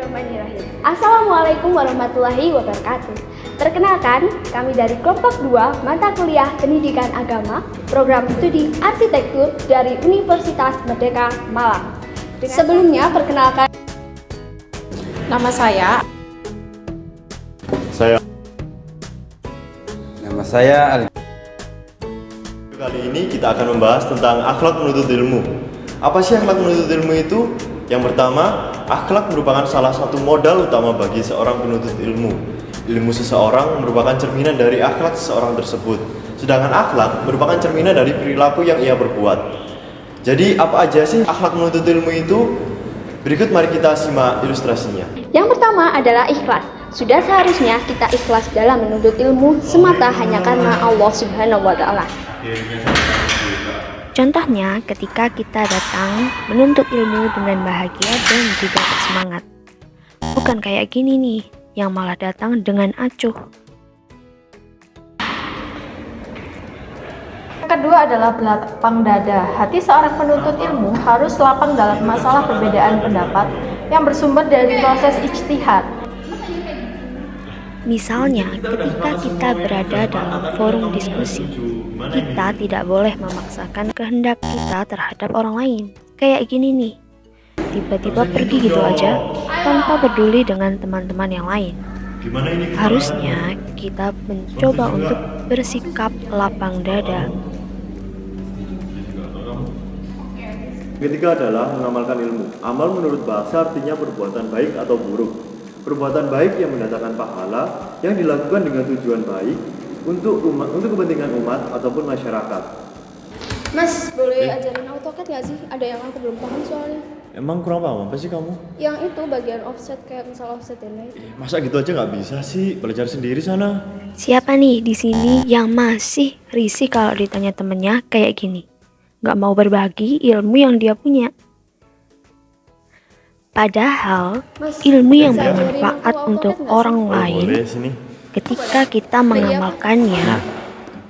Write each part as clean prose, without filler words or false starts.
Bismillahirrahmanirrahim. Assalamualaikum warahmatullahi wabarakatuh. Perkenalkan, kami dari kelompok 2 mata kuliah Pendidikan Agama, program studi Arsitektur dari Universitas Merdeka Malang. Sebelumnya, perkenalkan Nama saya Ali. Kali ini kita akan membahas tentang akhlak menuntut ilmu. Apa sih akhlak menuntut ilmu itu? Yang pertama, akhlak merupakan salah satu modal utama bagi seorang penuntut ilmu. Ilmu seseorang merupakan cerminan dari akhlak seseorang tersebut. Sedangkan akhlak merupakan cerminan dari perilaku yang ia perbuat. Jadi apa aja sih akhlak menuntut ilmu itu? Berikut mari kita simak ilustrasinya. yang pertama adalah ikhlas. Sudah seharusnya kita ikhlas dalam menuntut ilmu semata hanya karena Allah Subhanahu wa Ta'ala. Contohnya ketika kita datang menuntut ilmu dengan bahagia dan juga bersemangat. Bukan kayak gini nih, yang malah datang dengan acuh. Yang kedua adalah lapang dada. Hati seorang penuntut ilmu harus lapang dalam masalah perbedaan pendapat yang bersumber dari proses ijtihad. Misalnya, ketika kita berada dalam forum diskusi, kita tidak boleh memaksakan kehendak kita terhadap orang lain. Kayak gini nih, tiba-tiba pergi gitu aja, tanpa peduli dengan teman-teman yang lain. Harusnya kita mencoba untuk bersikap lapang dada. Ketiga adalah mengamalkan ilmu. Amal menurut bahasa artinya perbuatan baik atau buruk. Perbuatan baik yang mendatangkan pahala yang dilakukan dengan tujuan baik untuk kepentingan umat ataupun masyarakat. Mas, boleh ajarin AutoCAD nggak sih? Ada yang aku belum paham soalnya. Emang kurang paham apa sih kamu? Yang itu bagian offset, kayak misal offset ini. Masa gitu aja nggak bisa sih? Belajar sendiri sana. Siapa nih di sini yang masih risih kalau ditanya temennya kayak gini? Nggak mau berbagi ilmu yang dia punya. Padahal ilmu yang bermanfaat untuk orang lain, ketika kita mengamalkannya,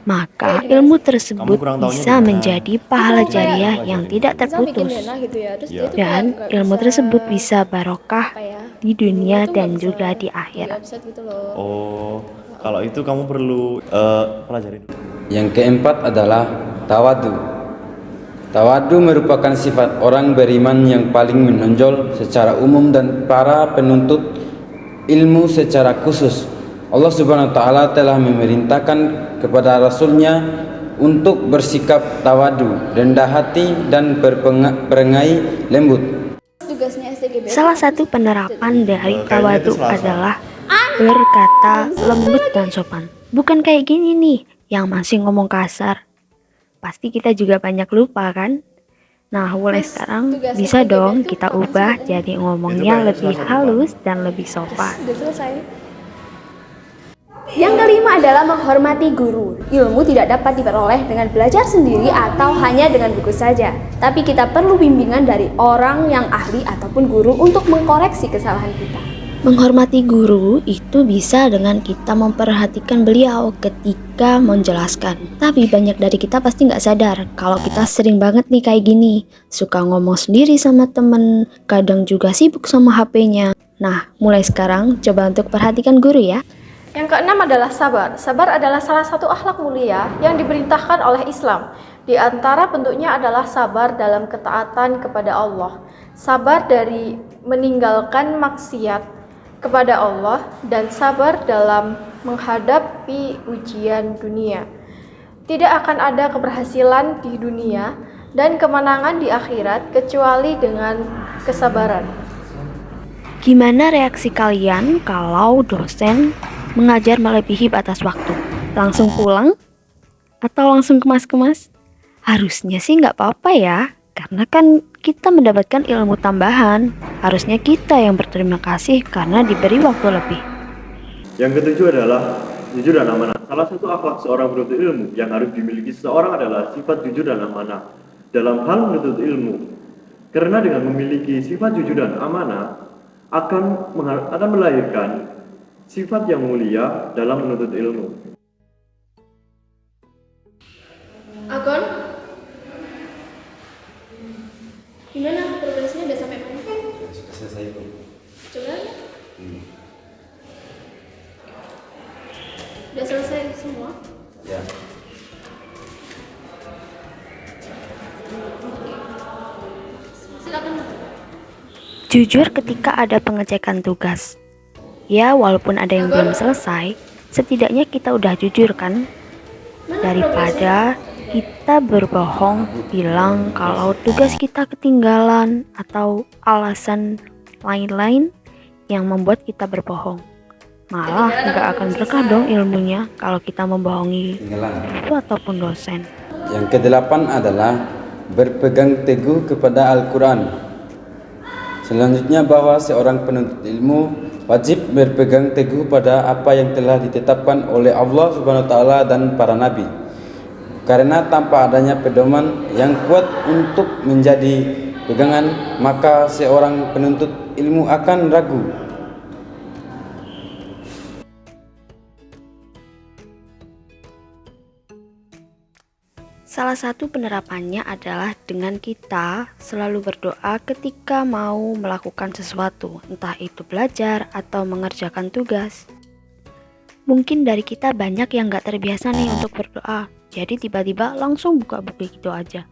maka ilmu tersebut bisa menjadi pahala jariah yang tidak terputus. Dan ilmu tersebut bisa barokah di dunia dan juga di akhirat. Oh, kalau itu kamu perlu pelajarin. Yang keempat adalah tawadu. Tawadu merupakan sifat orang beriman yang paling menonjol secara umum dan para penuntut ilmu secara khusus. Allah Subhanahu wa Ta'ala telah memerintahkan kepada Rasulnya untuk bersikap tawadu, rendah hati, dan berperangai lembut. Salah satu penerapan dari tawadu adalah berkata lembut dan sopan. Bukan kayak gini nih, yang masih ngomong kasar. Pasti kita juga banyak lupa kan? Nah, mulai sekarang bisa dong kita ubah jadi ngomongnya lebih halus dan lebih sopan. Yang kelima adalah menghormati guru. Ilmu tidak dapat diperoleh dengan belajar sendiri atau hanya dengan buku saja. Tapi kita perlu bimbingan dari orang yang ahli ataupun guru untuk mengkoreksi kesalahan kita. Menghormati guru itu bisa dengan kita memperhatikan beliau ketika menjelaskan. Tapi banyak dari kita pasti nggak sadar kalau kita sering banget nih kayak gini. Suka ngomong sendiri sama temen, kadang juga sibuk sama HP-nya. Nah, mulai sekarang coba untuk perhatikan guru ya. Yang keenam adalah sabar. Sabar adalah salah satu akhlak mulia yang diperintahkan oleh Islam. Di antara bentuknya adalah sabar dalam ketaatan kepada Allah, sabar dari meninggalkan maksiat kepada Allah, dan sabar dalam menghadapi ujian dunia. Tidak akan ada keberhasilan di dunia dan kemenangan di akhirat kecuali dengan kesabaran. Gimana reaksi kalian kalau dosen mengajar melebihi batas waktu? Langsung pulang? Atau langsung kemas-kemas? Harusnya sih nggak apa-apa ya, karena kan kita mendapatkan ilmu tambahan. Harusnya kita yang berterima kasih karena diberi waktu lebih. Yang ketujuh adalah jujur dan amanah. Salah satu akhlak seorang penuntut ilmu yang harus dimiliki seseorang adalah sifat jujur dan amanah dalam hal menuntut ilmu. Karena dengan memiliki sifat jujur dan amanah akan melahirkan sifat yang mulia dalam menuntut ilmu. Agon, gimana progresnya udah sampai mana? Sudah selesai, Bu. Coba. Udah selesai semua? Ya. Silakan. Jujur ketika ada pengecekan tugas. Ya, walaupun ada yang belum selesai, setidaknya kita udah jujur kan? Daripada kita berbohong bilang kalau tugas kita ketinggalan atau alasan lain-lain yang membuat kita berbohong. Malah nggak akan berkah dong ilmunya kalau kita membohongi guru ataupun dosen. Yang kedelapan adalah berpegang teguh kepada Al-Quran. Selanjutnya bahwa seorang penuntut ilmu wajib berpegang teguh pada apa yang telah ditetapkan oleh Allah Subhanahu wa taala dan para nabi. Karena tanpa adanya pedoman yang kuat untuk menjadi pegangan, maka seorang penuntut ilmu akan ragu. Salah satu penerapannya adalah dengan kita selalu berdoa ketika mau melakukan sesuatu, entah itu belajar atau mengerjakan tugas. Mungkin dari kita banyak yang gak terbiasa nih untuk berdoa, jadi tiba-tiba langsung buka buku gitu aja,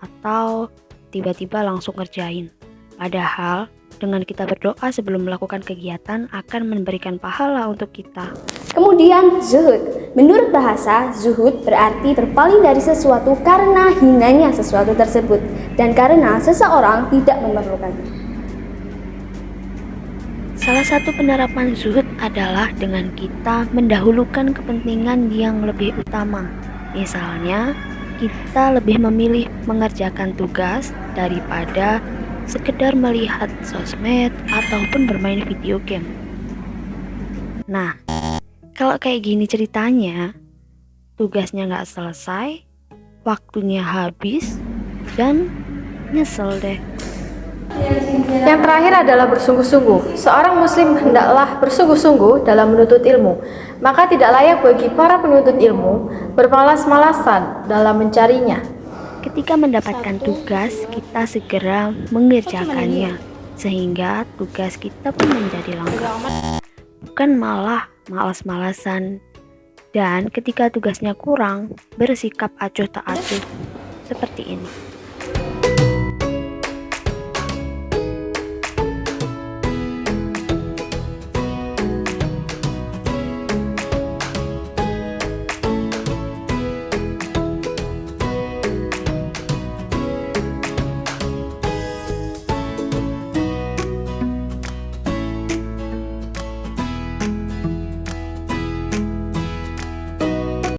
atau tiba-tiba langsung ngerjain. Padahal dengan kita berdoa sebelum melakukan kegiatan akan memberikan pahala untuk kita. Kemudian zuhud. Menurut bahasa, zuhud berarti berpaling dari sesuatu karena hinanya sesuatu tersebut dan karena seseorang tidak memerlukannya. Salah satu penerapan zuhud adalah dengan kita mendahulukan kepentingan yang lebih utama. Misalnya, kita lebih memilih mengerjakan tugas daripada sekedar melihat sosmed ataupun bermain video game. Nah, kalau kayak gini ceritanya, tugasnya nggak selesai, waktunya habis, dan nyesel deh. Yang terakhir adalah bersungguh-sungguh. Seorang muslim hendaklah bersungguh-sungguh dalam menuntut ilmu. Maka tidak layak bagi para penuntut ilmu bermalas-malasan dalam mencarinya. Ketika mendapatkan tugas, kita segera mengerjakannya, sehingga tugas kita pun menjadi lengkap. Bukan malah malas-malasan. Dan ketika tugasnya kurang, bersikap acuh tak acuh seperti ini.